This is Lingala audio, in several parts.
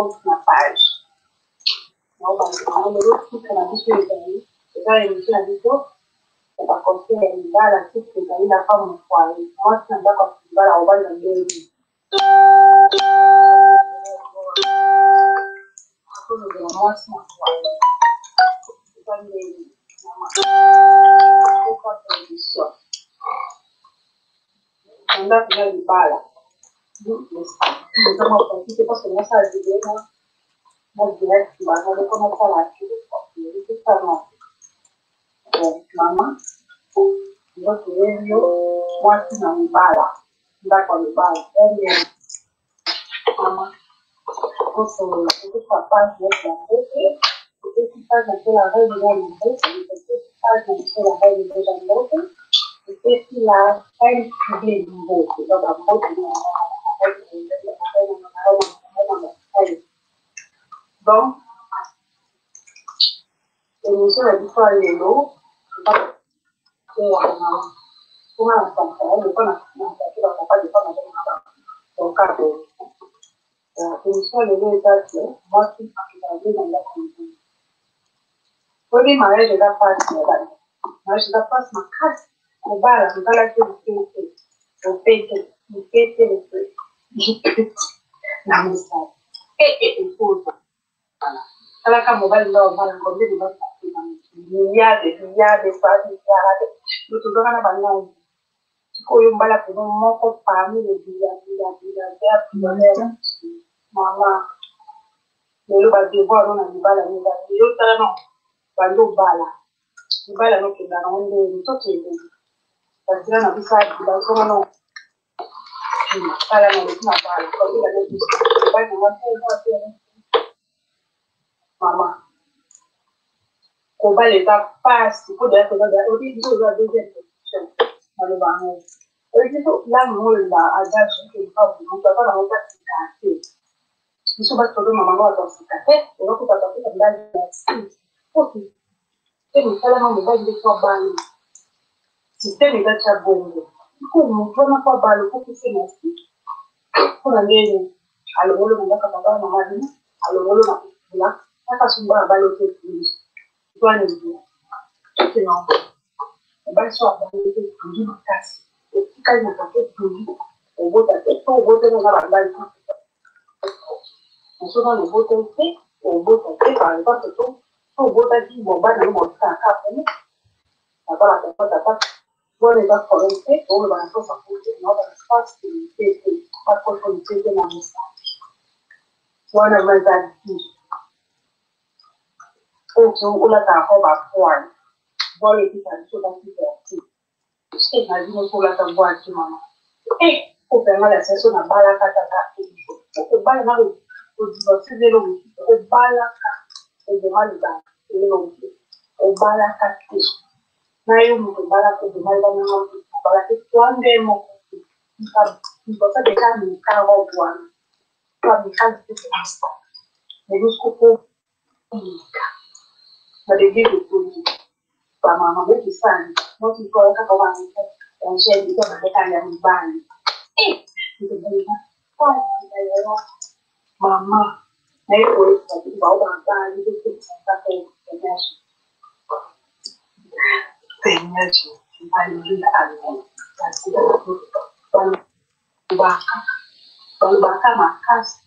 compte na page. On va le truc que la vidéo est allée. Et là, il y a la vidéo. On va compter les libala, la petite qui est allée la femme au foyer. Moi, c'est un gars comme libala, on va le donner. Moi, c'est un foyer. C'est pas une on a bien les balles. C'est parce que moi, ça a été moi, je dirais que je vais commencer à la tuer. C'est pas non. Donc, maman, je vais trouver moi, je suis dans les balles. D'accord, les balles. Maman, on se papa, je vais faire un peu. Pas de la règle de l'autre, pas de la règle de l'autre. Et puis la règle publique du vote. Donc, la donc, l'émission est l'histoire de l'eau. Donc, l'émission de l'eau est assez. Moi, je suis arrivée dans la communauté. Oui, mariage de la passe, mariage de la passe, ma casse. On va là, on va là, on pète le feu. Je pète la moussade. Et il faut. Voilà. Alors, quand on va là, on va combien de gens milliards de fois, milliards. Nous tous on a banane. Quand on va là, pour nous, mon parmi les milliards. Maman, le va devoir on a du bal à nous. Le talent, va nous bala. Du bal à nous qui va on est tout est. Parce que là, on a vu ça, on a vu non. Pas la même bala. Quand il a dit ça, va nous voir. Maman, on va les faire passe. Il faut dire que on dit que on a deuxième position dans le banc. Et puis là, nous là, à l'âge que nous avons, on va pas dans notre café. Nous sommes pas trop maman dans ce café. Et donc on va passer dans l'âge de ok. Et nous allons nous voir des fois banni. Système est déjà bon. Du coup, nous prenons pas balle pour que c'est merci. Pour aller alors on va pas maman dit alors on va là. Ça passe une balle au téléphone. Toi ne dis c'est non. On va soit dans le téléphone de casse. Et si quand il y a un peu de on vote dans la balle. On se dans le vote on vote par exemple on vote à dire bon bah nous on fait un cap. D'accord, la personne d'attaque. Bon, les gars, pour rentrer, on va faire ça pour que notre espace c'est pas trop compliqué dans l'espace. Soit on va dire on l'a encore à voir. Bon, les petits adultes sont plus actifs. Et imagine pour la voir qui maman. Et pour faire la session à bala kataka. Au bala na au divorce de l'homme. Au bala et de mal dans l'homme. Au bala kataka. Nayo mtu bala kudumaliza mama bala kitwande mo nikosa de kama mkao bwana kwa mikazi kisa ni rusko na de bibi kuji kwa mama wetu sana mtu kwa kaka kwa mama nje kwa madeka ya mbani ndio mama na hiyo kwa baba ndio kwa kesho Penyaji, alivyo alivyo, katika balubaka makasi,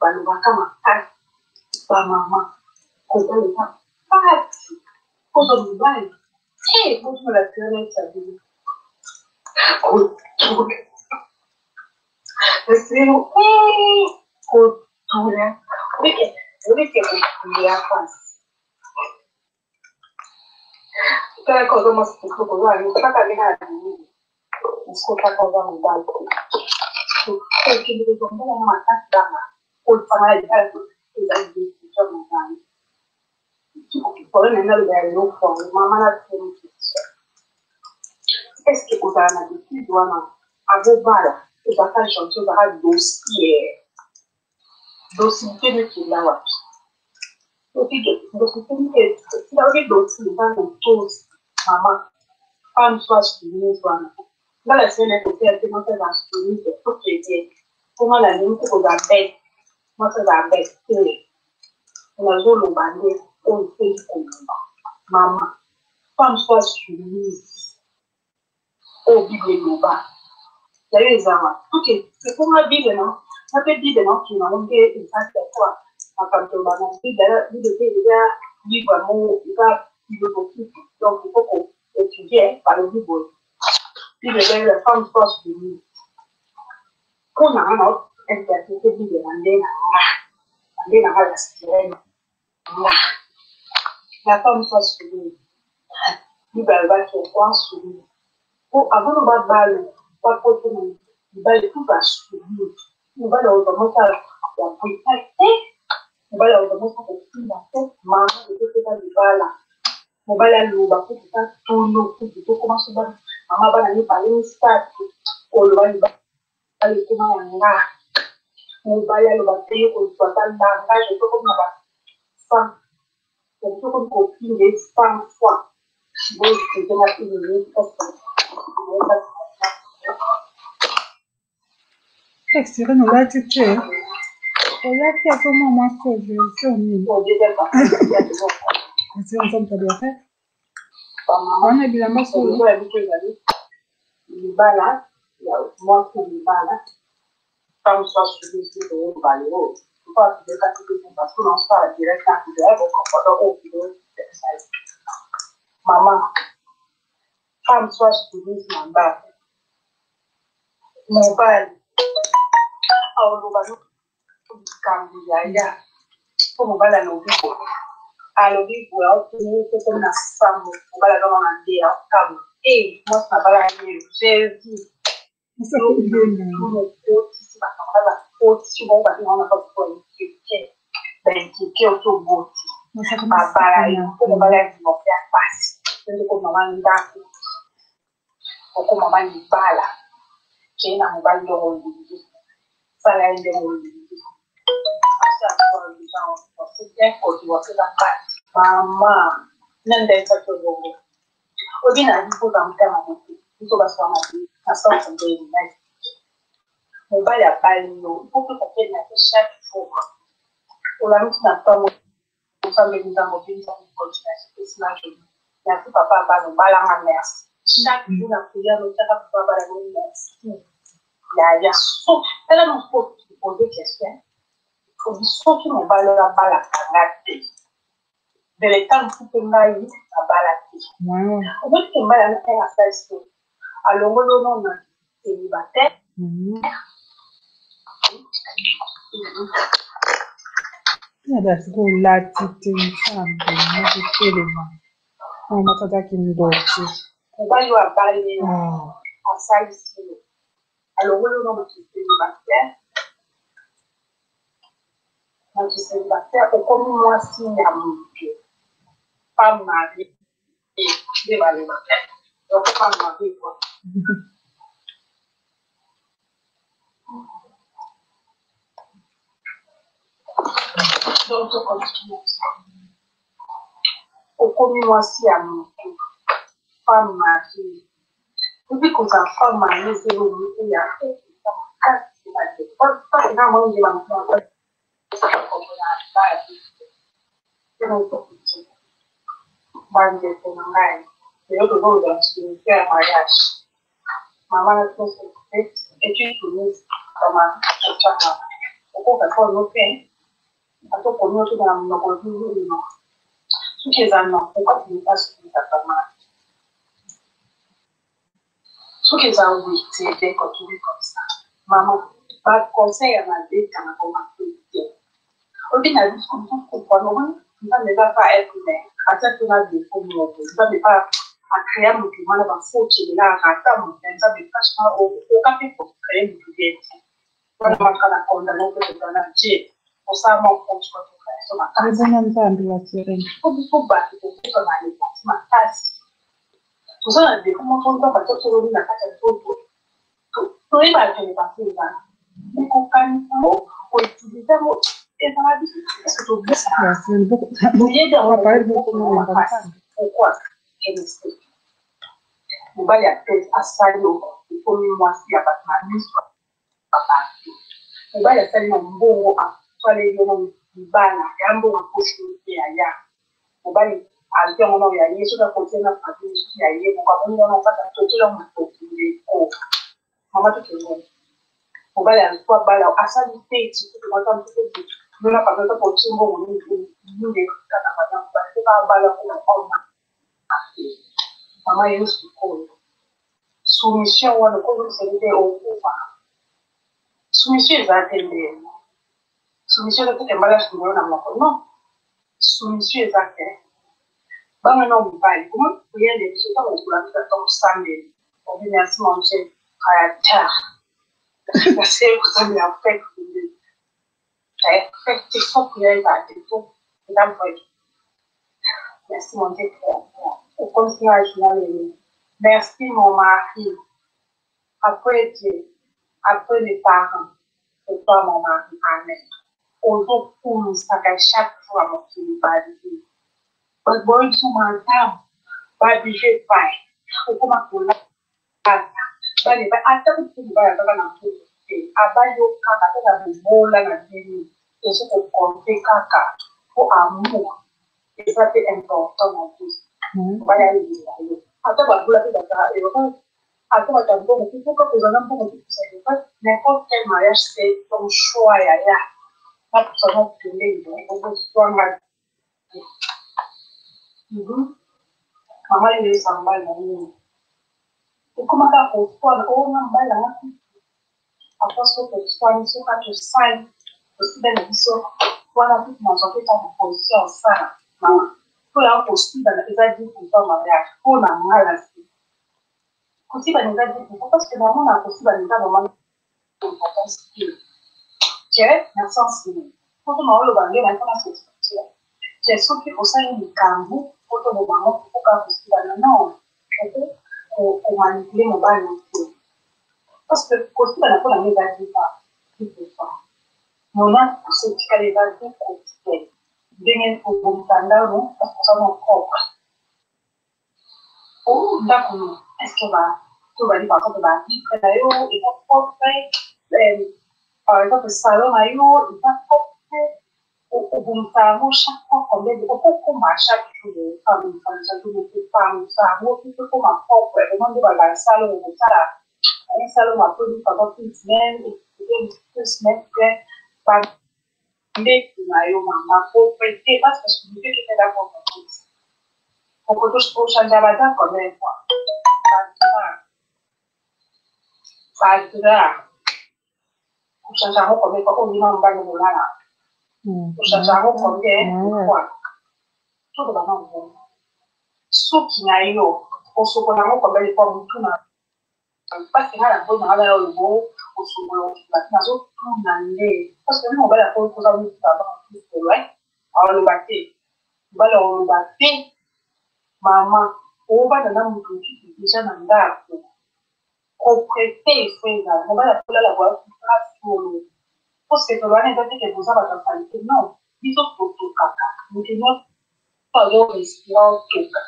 ba mama, kubalika pati, kuzo mbali, kuzo la tena sabini, kuzo, esiro, kuzo, wike kukulia pasi. Kaya cosa más preocupante, no está caminando, no está cosa muy mal. El que le tomó una matata, por pagar el alto, y la decisión muy mal. Por el menos de no fue, mamá la tiene que hacer. Es que cuando la decisión a bobala, y va a estar chancho para dossier que la va. Dossier que si la oye dossier, va a todos. Maman, femme soit soumise, voilà. Dans la scène, elle peut faire tellement de la soumise, tout est bien. Comment la ligne pour la bête, Moi, ça va rester. On a joué le bandé, on fait comme maman. Femme soit soumise au Bible et bas. Il y a les amants. Ok, c'est pour ma Bible, non? Ça peut dire, non, qui m'a montré une face de quoi? En tant que maman, il y a livre, il va vivre beaucoup. Donc, il faut qu'on étudie par le Bible. Puis, la femme soit soumise. Quand on a un autre, interprété Bible, on est dans la sirène. La femme soit soumise. Il va être soumise. Avant de battre balle, pas pour tout le monde. Il va tout va soumis. Il va leur demander à la brutalité. Il va leur demander à la brutalité. Maman, je peux faire du bal. On va la louer, pour que ça tourne, pour que tout commence à battre. Maman va aller parler une stade. On va aller comment on va. On va aller le battre, on soit dans l'âge, je peux comme ça. Sans. On peut comme copine de 100 fois. Bon, c'est de la fille. Sirene, on va te tuer. On va faire comment moi je suis au milieu. C'est ensemble t'as bien fait. On a bien massé. Libala, moi qui libala, comme ça je suis sur le balai. Pourquoi tu veux pas te parce que l'on sort directement de l'air au confort au bureau d'exercice. Maman, comme ça je suis sur mon bas. Mon bal, au lobano, Cambodia, pour mon bal à l'obibo. À l'obibo, c'est comme la femme, on va la donner en Indie, en Cabo. Et moi, ça va la nuit, j'ai dit. Ça fait bien. Mon bal a pas eu l'eau. Il faut que ça tienne chaque jour. On a mis dans le on s'en met dans mon pays, on continue. Merci papa, mon bal à ma mère. Chaque jour, la prière, nous faire papa, la merci. Il y a sauf, elle a nous poser des questions. Il faut dire sauf que mon bal à la raté. De l'état où tout est mal, la balle. Au bout de ce bal, elle a fait ça. Alors, on a célibataire. That's go Latin something. Oh, my God, qui me doit. On va lui parler à ça ici. Alors, on a célibataire. Moi, je suis célibataire. Et comme moi, si il y a mon Dieu, pas marié, et je vais aller marier. Donc, pas marié, quoi. Donc, je continue. Et comme moi, si il y a mon Dieu, pas marié. Depuis qu'on s'en fait marier, c'est le moment où il y a tout. Pas vraiment, il y a un peu. Maman a tout fait et tu tournes comme un chana. Pourquoi faire nos pains? À tout pour nous, tout dans nos vie, non. Tout les années, pourquoi tu ne pas ce que tu as fait mal? Tout les années, oui, c'est bien quand tu es comme ça. Maman, pas conseil à ma vie, quand on a commencé. Au final, ce qu'on peut comprendre, ça ne va pas être humain. À cette heure-là, il faut nous opposer. Ça ne va pas créer un mouvement dans faute, il est là, à rater, ça ne va pas au café pour créer une vie. On va pas la condamner que c'est un Dieu. Pour ça, mon compte, je peux faire ça. Je vais même pas la sirène. Il faut battre pour que ça m'aille. Ma tasse. Pour ça, on a dit, comment on va battre sur le lit, la tasse, elle faut tout. Tout est mal fait, parce que les compagnies, pour utiliser ça, et dans la vie, est-ce que tu oublies ça? Vous voyez dans le monde, pourquoi? Elle explique. Vous voyez à ça, il faut moi si à battre ma mise. Vous voyez à ça, il y a un bon mot à les lions, libala, gambo, couche, et ailleurs. Au bas, à dire on a eu sur la côté, on a pas vu, il y a eu, on va pas tout le monde, maman, tout le monde. Au bas, il y a quoi, bala, à ça, il fait, tu peux te mettre un peu de nous n'a pas besoin pour tout le monde, nous, les canards, parce que pas bala pour la forme. Maman, il y a aussi soumission, on a commencé au pouvoir. Soumission, ils attendent. Soumission, c'est tout un balage que nous avons. Non. Soumission, ils attendent. Bah, maintenant, on va aller. Comment vous voyez les choses dans le plan de ton samedi? On vient de manger à la terre. Parce que vous avez fait il faut que vous ayez tout. Merci, mon Dieu. Au continuer. Merci, mon mari. Après Dieu, après les parents, c'est toi, mon mari. Amen. Aujourd'hui, pour nous, ça fait chaque fois, mon Dieu, pas de vie. But going to my town, by the head by, who come up with that. But if I tell you to buy a banana, I buy your car, I have a bowl and a baby, is it a complete car for a move? Is that the important of this? But I live. I thought about that. I thought about going to pick up with a number of people, but never tell my estate from Shua. That's not to live. Mama ile sambal na nini. Ukumaka kufua ona mbala ngapi. Aposto kwa soka to sign. Usida na biso wana kitu mazoketa kwa position sana. Mama. Kwa usida na ezaji kufa mabaya. Kuna ngala si. Kusiba ni ezaji kufa parce que maman na kusiba ni kama mama importance ki. Je na sens ni. Kwa maolo bange na kama sisi. Je so ki osai ni kambu. Auto de maman pour que non pour manipuler mon bal parce que quand on a pas la mise à jour mon âme c'est que les bases quotidiennes dengan pour tanda non parce que ça mon propre oh d'accord est-ce que va tu vas dire par exemple va dire d'ailleurs et pas propre par exemple salon ailleurs et pas propre au bon temps chaque fois qu'on met beaucoup chaque jour chaque jour ça beaucoup ma propre demande de la salle au ça un salon a produit pendant une semaine et deux semaines par mais ma propriété parce que je me dis que c'est la propriété pour que je trouve changer la date comme une fois ça pour changer un comme une fois on dit non on va le là Ushachako kwa tout dans mon monde. Souki na yo, osoko na moko bele kwa mutu na parce que la bonne na la lobo, osoko na zo tout na ne. Parce que nous on va la pour ça nous ça va plus loin. Alors le baté. Va le baté. Maman, on va dans mutu déjà na ndako. Propriété frère, on va la pour la voir pour parce que tu vas dire que vous avez ta famille. Non, ils sont pour tout caca. Nous devons pas respirer tout caca.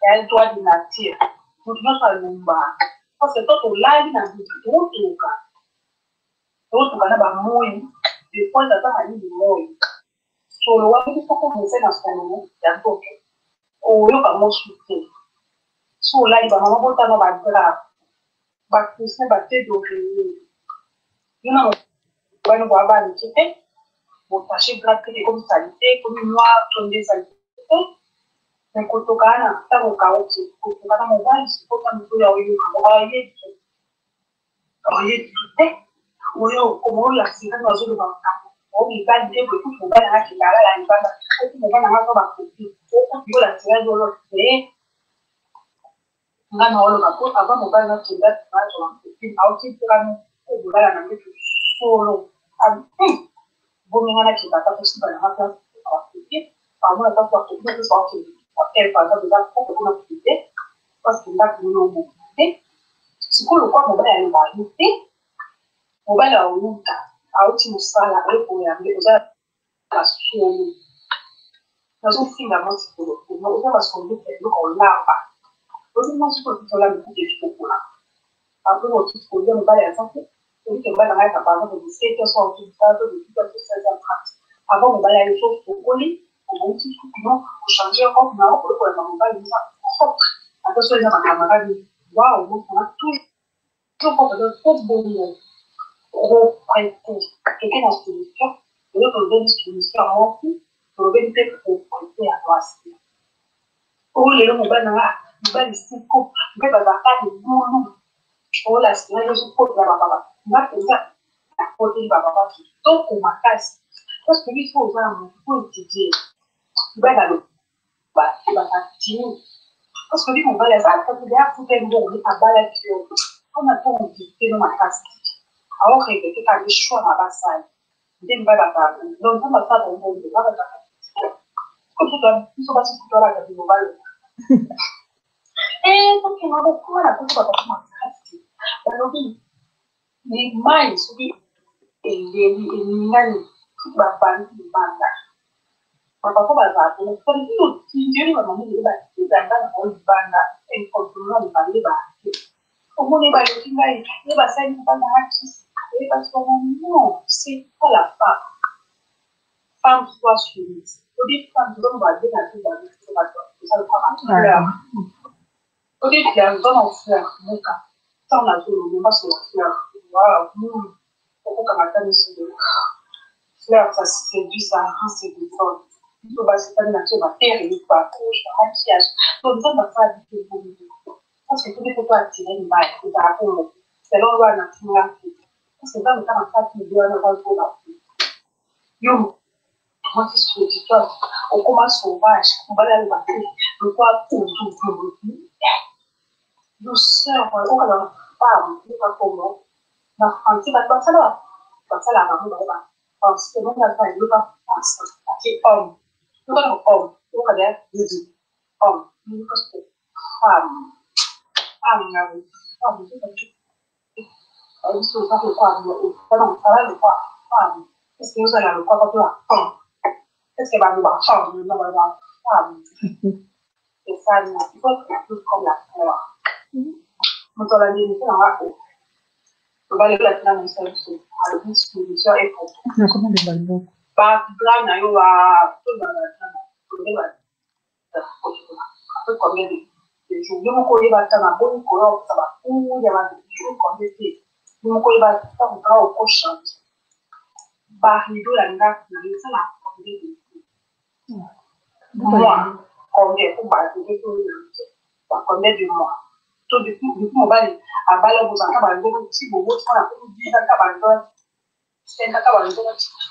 Et elle doit de nature. Nous devons pas le voir. Parce que toi, tu l'as dit dans le tout caca. Tout caca n'a pas mouillé. Des fois, ça t'a dit de mouiller. Sur le web, il faut qu'on essaie dans ce moment. Il y a tout. Oh, il y a pas mon soutien. Sur là, il va m'envoyer dans ma grave. Bah, tu sais, bah, t'es d'origine. Non. Bueno, guarda, dice, botashi gratuito como salite, como noir, tonde salite. Me kutokana, tangu kauki, kutokana mobile, sipota mtu ya uyu, oye, uyo, como la ciudad no solo para o mi padre que fue jugar a la la banda, me van a más para que yo la ciudad yo lo sé. Ngana walo kapo, aba mobile na ciudad, na so, auki plano, jugar a la solo. Bumingana kita tak mesti banyak hal aktif. Kamu akan waktu itu sesuatu. Oke, pada kita fokus dengan kita. Pas kita dulu mungkin. Sekolah kau mau bayar lebih mungkin. Mau bayar uangnya. Aku cuma salah kalau punya ambil usaha kasual. Lalu tinggal masuk dulu. Mau usaha masuk dulu kalau lama. Lalu masuk dulu kalau kita cukup lah. Aku mau sekolah mau bayar sampai. Jadi kembali dengan apa-apa, jadi setiap soal kita itu kita selesai. avant on va aller sur le colis, on petit truc, non, on change encore, on a on va aller ça. Attention les camarades, waouh, on a toujours pas de trop bon reprêter quelqu'un dans cette émission, et l'autre donne une solution à mon fils, pour le bénéfice pour prêter à toi. Oh, les gens, on va les coups, on va pas de boulot. Oh, la semaine, je peux la papa. On va faire ça à côté de papa. Donc, on m'a cassé. Parce que lui, il faut étudier. Il va aller il va partir. Parce que lui, on va les faire. Quand il y a tout un bon, il va balader. On a tout envie dans ma casse. Alors que quelqu'un a des choix à la salle. Il va la donc, on va faire un bon, il va la faire. Comme ça, il faut passer tout à l'heure, il va le et donc, il va beaucoup à la coupe de ma casse. Alors, les mailles, les nani, tout va faire une bande. Papa va faire une bande. Si Dieu va m'amener les bâtiments, il va faire une bande. Et continuer de parler les bâtiments. Au moins, les bâtiments, il va faire une bande artiste. Et parce que non, c'est pas la femme. Femme soit soumise. Au début, femme, tu vas dire à tout le monde, c'est pas toi. C'est ça le problème. Au début, il y a un homme en fleur, mon cas. Ça, on a tout le monde, pas sur la fleur. Waouh, pourquoi comme attendre ici de fleur, ça séduit, ça rend séduisant. Il faut passer par une nature, ma terre, il faut accrocher, un maquillage. Donc, ça, on va pas dire que vous parce que tout les photos attirées, il va être à fond. C'est là où on va naturellement. Parce que dans le cas, on va faire une on va le faire. Yo, moi, c'est ce que je dis, on commence sauvage, on va aller voir. Le quoi, tout, douceur, on va dans la femme, on va comment. La femme, c'est pas ça là. Comme ça, la maman, on va parce que nous, on a pas eu pas penser. C'est homme. Nous, on a homme. Nous, on a dit homme. Nous, parce que femme. Femme, c'est pas tout. Elle se fait quoi? Non, ça va le quoi? Femme. Est-ce que nous allons le quoi quand on a femme? Est-ce qu'elle va nous voir femme? Nous, on va voir femme. C'est ça, il faut être plus comme la fleur. Nous, on a dit, on va aller la fleur, nous, à la disposition et pour tout. Comment de balbon? Pas là, na yo va tout dans la chambre. Après combien de jours? Yo moko yeba tana bon ko ça va. Ou ya va jours combien de yo moko yeba ça on va au prochain. Ba rido la nga na yo ça la combien de mois? Combien pour ba de tout combien de mois? Tout depuis on va aller à bala vous en ka ba si vous vous on a pour dire ka ba c'est un cas où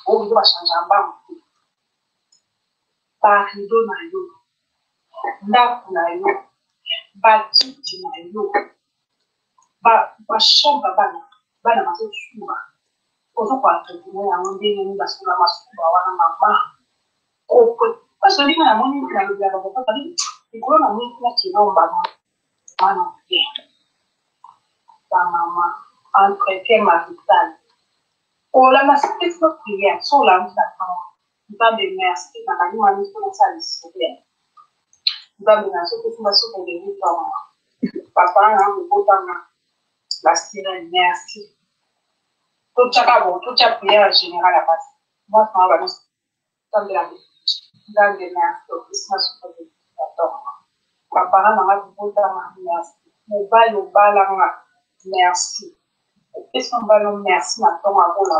on va changer en bas. Barido na yo, ndako na yo, bakiti na yo, bashamba bana bazosuba. Ozokwala tokimo yango ndenge nini basula masuba wana mama. Parce que ndenge namoni na bapapa likolo namoni kuna kilomba wana bien. Bamama entretien marital. La massif de prière, sur la vie d'attendre. Nous avons des merci, nous avons des pour ça, nous avons des merci pour ça, pour des temps. Papa, nous avons la sirène, merci. Tout ça, bon, toute la prière en général à passer. Moi, je m'en vais dans de la vie. Nous avons des merci, pour Christmas, pour des temps. Papa, nous avons des merci. Nous avons merci. Qu'est-ce qu'on va nous merci maintenant à vous là?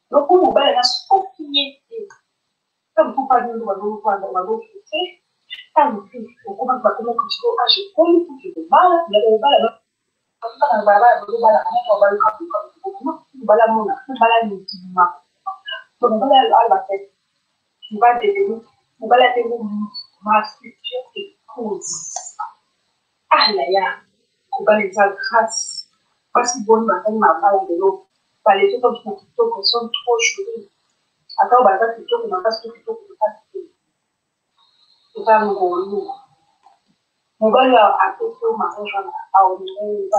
Donc, on va aller à ce qui est comme vous parlez de l'oiseau, c'est pas le plus. On commence à comment que tu as j'ai connu tout le mal, mais on va là. On va là, on va là, on va là, on va là, on va là, on va là, la tête. Tu vas devenir, on va là, ma structure est cause. Ah là là, on va les faire grâce. Parce que bon, ma femme m'a parlé de l'eau. Parler tout comme ça, plutôt que sont trop chauds. Attends, on va faire plutôt que ma passe plutôt que ma passe. C'est ça mon gros. Mon gars, là, à tout ça, ma femme, à au niveau,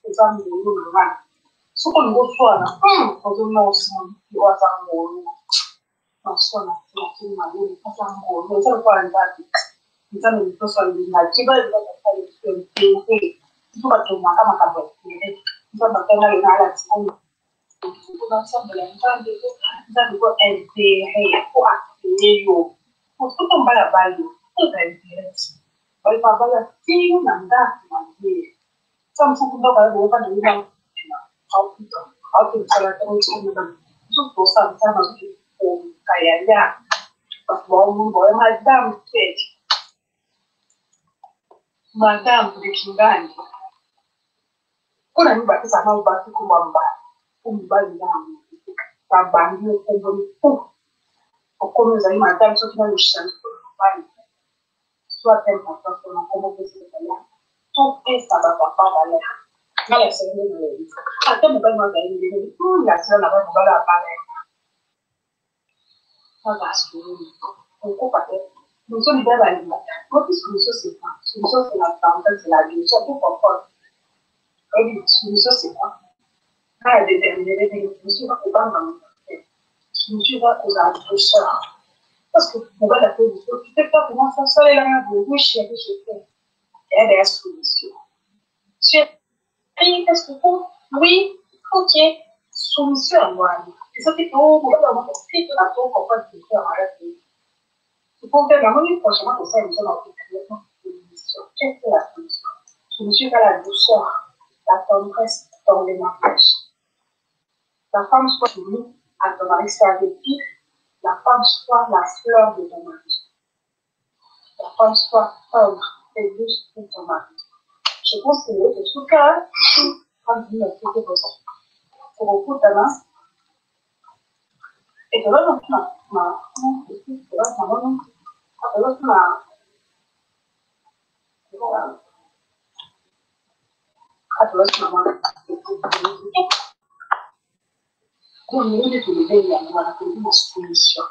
c'est ça mon gros, là. Ce qu'on reçoit là, on se met ensemble, tu vois ça mon gros. On se met ensemble, ma vie, c'est ça mon gros. C'est ça le point de vue. C'est ça le point sur le village. Tu vas le faire le il faut pas que ma femme a pas. Il faut pas que ma femme a la l'ensemble de la femme de quoi intérêt pour accueillir l'eau. Pour tout le monde la balle, tout intérêt. On va pas la fille, on a un gars qui m'a dit, ça me semble pas de pas de l'eau. Ça pour ça, ça m'a dit, pour Kayaya. Parce que bon, madame, madame, de Kingani. Kuna nyumba kisa na ubaki kubwa mbaya. Umbali yangu. Tabandi ukombo. Okomeza ni madame so kina lushani mbali. Soit tempo kwa na komo pesa ya. Tout pesa ba papa bale. Ngala sema ni. Hata mbali wa gari ni. La sala na ba mbala pale. Sasa sikuni. Uko pate. Nous sommes bien à l'image. Quand tu solution c'est quoi? Solution c'est la femme, c'est la vie. Surtout pour quoi? Et solution c'est quoi? Ah, déterminer les solutions va pas dans le solution va aux adversaires. Parce que on va la solution. Tu sais pas comment ça se fait là, vous chérie, je fais. Il y a des solutions. Chérie, qu'est-ce que vous? Oui, ok. Solution, voilà. Et ça fait que on va avoir un petit peu la peau pour pas se faire arrêter. Il faut faire la monnaie prochainement pour ça, ils sont dans une solution. Qu'est-ce que la solution? Solution à la douceur, la tendresse dans les mariages. La femme soit unie à ton mari, c'est avec qui la femme soit la fleur de ton mari. La femme soit tendre et douce pour ton mari. Je pense que en tout cas, quand vous me faites possible. Pour beaucoup de main, et de l'autre, solution.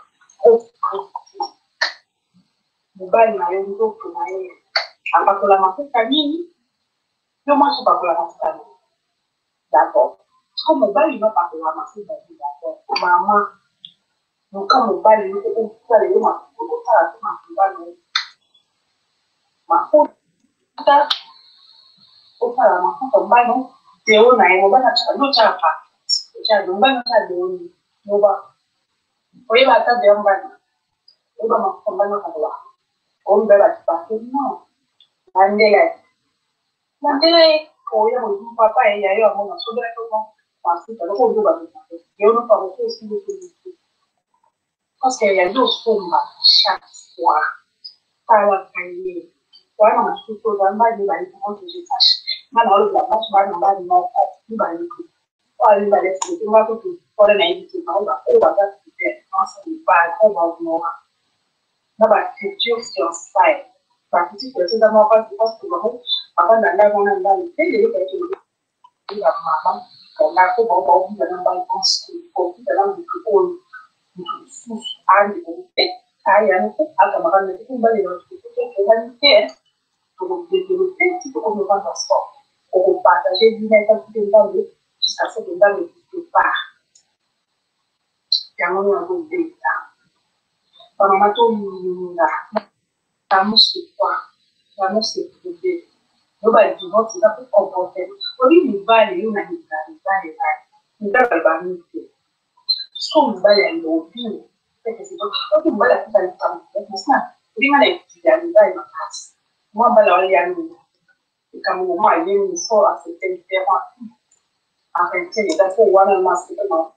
Mobile na yeye ndio kuna yeye. Apakola mafuta nini? Ndio mwanzo pakola mafuta nini? D'accord. Quand mobile il va pakola mafuta nini? D'accord. Mama, donc mobile il faut que les mafuta ça mafuta nini? Mafuta okala mafuta mbano dONA yeye mobile cha ndo cha pa. Cha mbano cha dONA. Moba. Oye bata de mbano. Oba mafuta mbano kwa. On va la passer non. Mandela, oh, il y a mon papa et il y a eu un moment sur le comment parce que le coup de la vie. Et on ne parle pas aussi de politique. Parce qu'il y a deux formes chaque fois. Par la cahier. Voilà, on a tout au dans ma vie, bah, il faut que je sache. Maintenant, le blanc, je vais demander mon corps, il va le coup. Oh, il va laisser, il va tout. Pour le naïveté, on va faire peut-être, on va voir moi. Dans la culture sur site. Parce que tu peux tout d'abord pas se passer pour vous. Avant d'aller dans la balle, c'est les gens qui ont maman. On a fait bon bon dans la balle construit. Pour tout dans le coup, sous à l'écouter. Ah, il y a un peu à camarade de tout balle dans le coup. On va dire pour développer, tu peux nous vendre un sport. Pour partager du net à tout le monde jusqu'à ce que dans le coup pas. Il y a un peu de pendant ma tournée, l'amour c'est quoi? L'amour c'est prouvé. Nobody do not see that comported. Only the value you need that value. So the value will be. Because what the value is come. It's not. We want to get the value pass. One value you need. Come on, my name is so as a thing. I can tell you that for one must be about.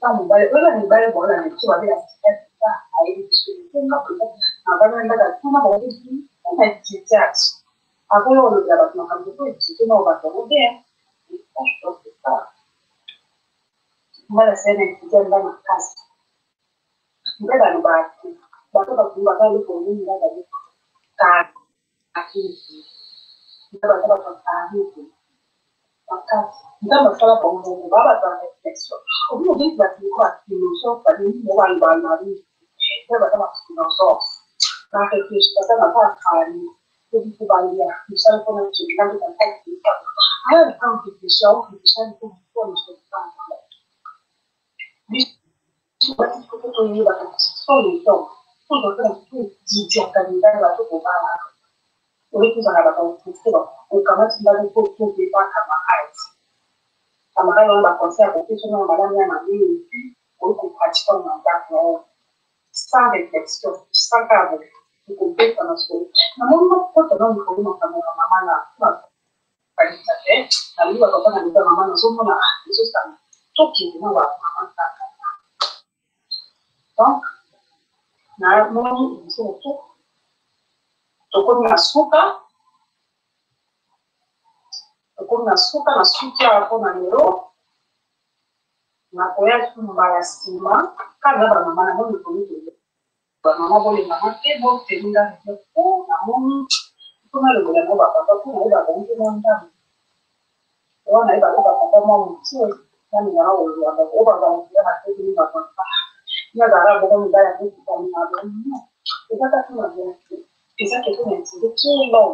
Some value, even the value more than two value. I think that some of it. Teachers. Après, on le garde dans le cas de on va faire bien. Je pense que ça. On va laisser les étudiants dans la classe. On va dans le bar. On va dans le courrier, on va dans le car. On va dans le car. On va faire la bombe. On va dans la réflexion. On va dire que c'est quoi qui nous sort par une mauvaise balle. On va dans la réflexion. La réflexion, ça va pas travailler. Pour valider, nous sommes comme un truc là de la tête. Alors, quand on réfléchit, pour nous faire ça. Mais, tu vois, il faut que tu aies la sur les temps. Tout le temps, tout dit, candidat, là, tout pour parler. Oui, vous en avez pas compris. On commence à faire des choses qui ne sont pas camarades. camarade on va penser à côté sur madame la mamie et puis on pratique en mental sans réflexion sans cadre pour compter dans ce maman quand on a une famille dans maman là pas de fait la vie va pas dans le maman dans son moment c'est ça tout qui nous va maman donc na moi c'est tout donc on a suka na suki hapo na leo na koya kumbala sima kana ba mama na mimi kumiti ba mama bole mama ke bo telinga ko na mimi kuna le bole ba papa kuna ba ba ngi nda ona iba ba papa mama mtio yani na wao ya ba oba ba ngi na telinga ba papa ya dara bo ngi ya ku ba na ba ikata kuna ndio kisa ke kuna ndio kilo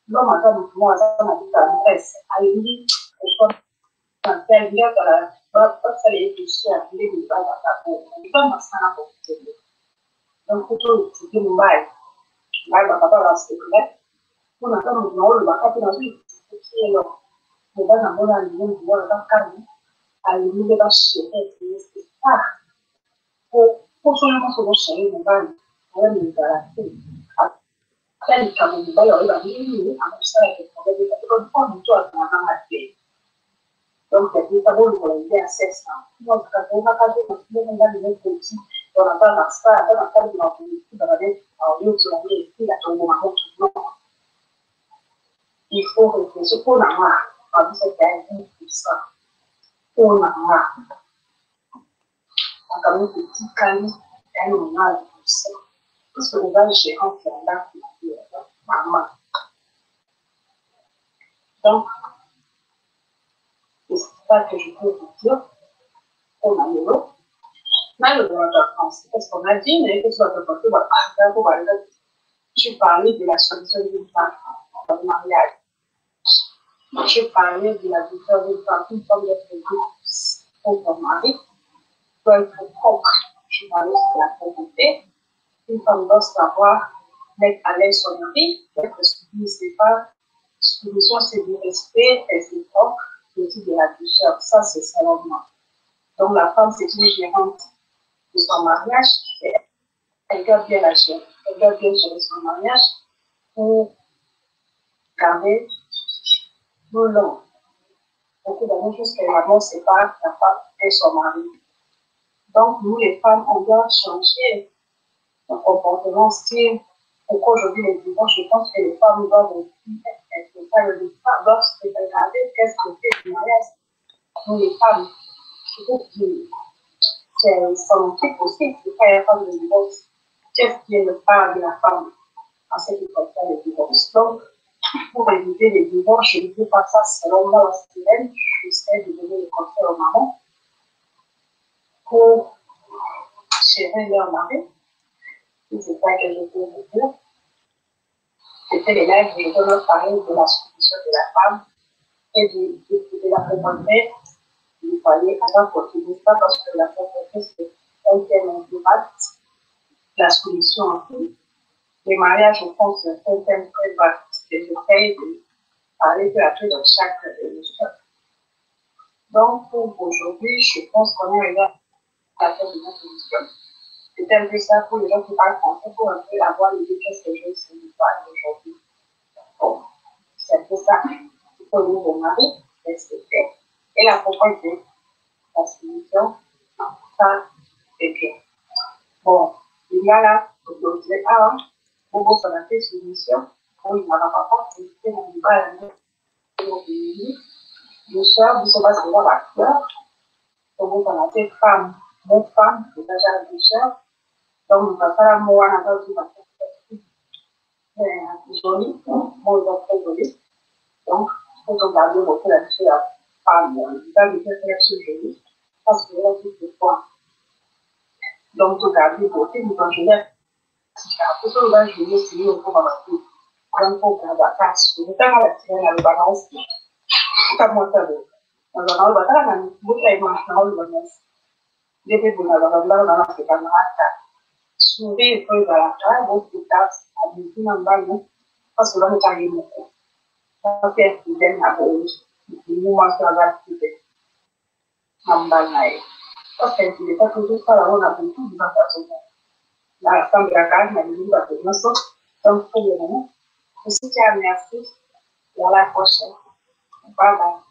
l'homme a comme moi ça m'a dit ça m'intéresse à lui je pense que il y a pas ça les toucher à les de pas pour pas ma sana pour donc plutôt c'est une bail là papa va se faire on a comme non le va pas dans lui c'est là on va dans mon avis on va dans calme à lui de pas chérir c'est ça pour seulement se chérir on va me garantir Quel cavolo bello era lì a mostrare che poteva un intorno a una mattina. Donc, il y a des gens qui ont fait ça. Donc, quand on a passé le film, on a dit que si on a pas la star, on a pas de la politique, on a dit, on a dit, il a tombé dans notre nom. Il faut réfléchir pour la marque. On a dit, c'est un peu ça. Pour la marque. On a mis un petit calme, et on a dit ça. Parce que on va chez un qui est là, maman. Donc, c'est ça que je peux vous dire. On a le lot. Mais le droit de France, parce qu'on a dit, mais que ce soit de côté, je parlais de la solution d'une femme dans le mariage. Je parlais de la différence d'une femme, une femme d'être douce pour ton mari, doit être propre. Je parlais de la pauvreté. Une femme doit savoir mettre à l'aise son mari, être soumise, c'est pas soumission, c'est du respect, c'est propre, c'est aussi de la douceur. Ça, c'est ça normalement. Donc, la femme, c'est une gérante de son mariage. Elle doit bien la gérer. Elle doit bien gérer son mariage pour garder tout long. Beaucoup de choses que maman sépare la femme et son mari. Donc, nous, les femmes, on doit changer notre comportement, style. Pourquoi aujourd'hui les divorces, je pense que les femmes doivent aussi doivent se regarder qu'est-ce que fait le mariage. Nous, les femmes, je trouve que c'est son type aussi, c'est pas la femme de divorce. Qu'est-ce qui est le part de la femme en ce qui concerne le divorce? Donc, pour éviter les divorces, je ne dis pas ça selon moi, la sirène, j'essaie de donner le conseil aux mamans pour gérer leur mari. C'est ça que je peux vous dire. C'était les lives de dONA parler de la solution de la femme et de la pauvreté. Il fallait avant continuer ça parce que la pauvreté, c'est un thème vaste. La solution en tout. Les mariages, je pense, c'est un thème très vaste. Et j'essaie de parler peu à peu dans chaque émission. Donc, pour aujourd'hui, je pense qu'on est arrivé à la fin de notre émission. C'est un peu ça pour les gens qui parlent français, pour un peu avoir l'idée qu'est-ce que je sais parler aujourd'hui. Bon, c'est un peu ça. Il faut nous au mari, respecter. Et la propriété, la solution, ça, c'est bien. Bon, il y a là, donc, pour ça a fait solution. Bon, il n'y a pas c'est un débat le soir, vous savez, c'est la fleur. Donc, on a fait femme, mon femme, c'est déjà la douceur. Donc, on va faire un mot à la joli, moi, ils ont très joli. Donc, il faut regarder votre la femme, il va me faire quelque chose de joli, parce que là, tout est point. Donc, regardez votre vous en jouez, pour que vous en jouez, c'est mieux pour ma fille. Donc, pour regarder la casse, vous avez la tienne à la balance, comme moi, ça veut. On va dans le bâtard, vous avez dans le balance. Depuis que vous avez dans le camarade, sourire, il faut aller à la caille, donc, vous avez à l'usine dans le ballon, parce que là, vous avez beaucoup. Ça fait un peu d'aide à vous, vous m'en savez activer. Mambalai. Parce qu'il n'est pas toujours ça, là, on a tout de façon. La SANDRA, la Liba, de nos autres, donc, pour le moment, je suis à merci et à la prochaine. Bye bye.